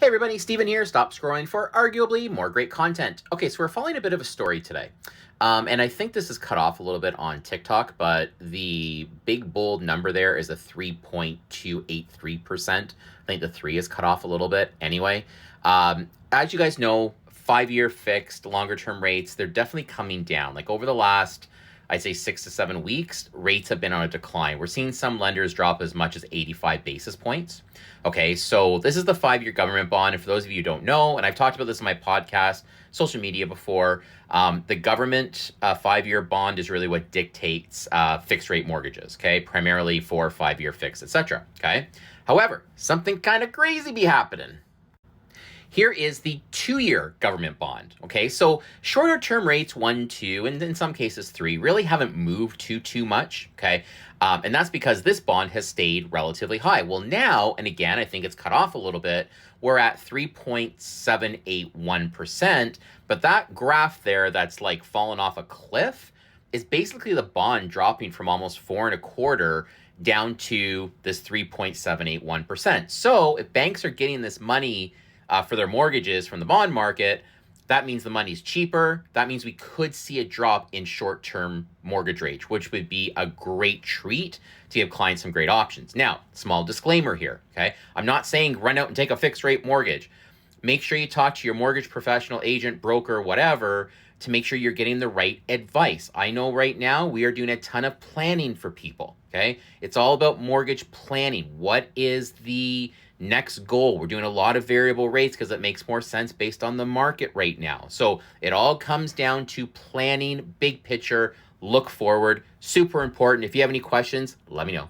Hey everybody, Steven here. Stop scrolling for arguably more great content. Okay, so we're following a bit of a story today. And I think this is cut off a little bit on TikTok, but the big bold number there is a 3.283%. I think the 3 is cut off a little bit anyway. As you guys know, 5-year fixed, longer term rates, they're definitely coming down. Like over the last, I'd say 6 to 7 weeks, rates have been on a decline. We're seeing some lenders drop as much as 85 basis points. Okay, so this is the 5-year government bond. And for those of you who don't know, and I've talked about this in my podcast, social media before, the government 5-year bond is really what dictates fixed rate mortgages, okay, primarily for 5-year fixed, etc. Okay, however, something kind of crazy be happening. Here is the 2-year government bond. Okay, so shorter term rates, 1, 2, and in some cases 3, really haven't moved too much. Okay, and that's because this bond has stayed relatively high. Well, now, and again, I think it's cut off a little bit, we're at 3.781%. But that graph there that's like fallen off a cliff is basically the bond dropping from almost 4.25 down to this 3.781%. So if banks are getting this money for their mortgages from the bond market, that means the money's cheaper. That means we could see a drop in short-term mortgage rates, which would be a great treat to give clients some great options. Now, small disclaimer here, okay? I'm not saying run out and take a fixed rate mortgage. Make sure you talk to your mortgage professional, agent, broker, whatever, to make sure you're getting the right advice. I know right now we are doing a ton of planning for people, okay? It's all about mortgage planning. What is the next goal? We're doing a lot of variable rates because it makes more sense based on the market right now. So it all comes down to planning, big picture, look forward, super important. If you have any questions, let me know.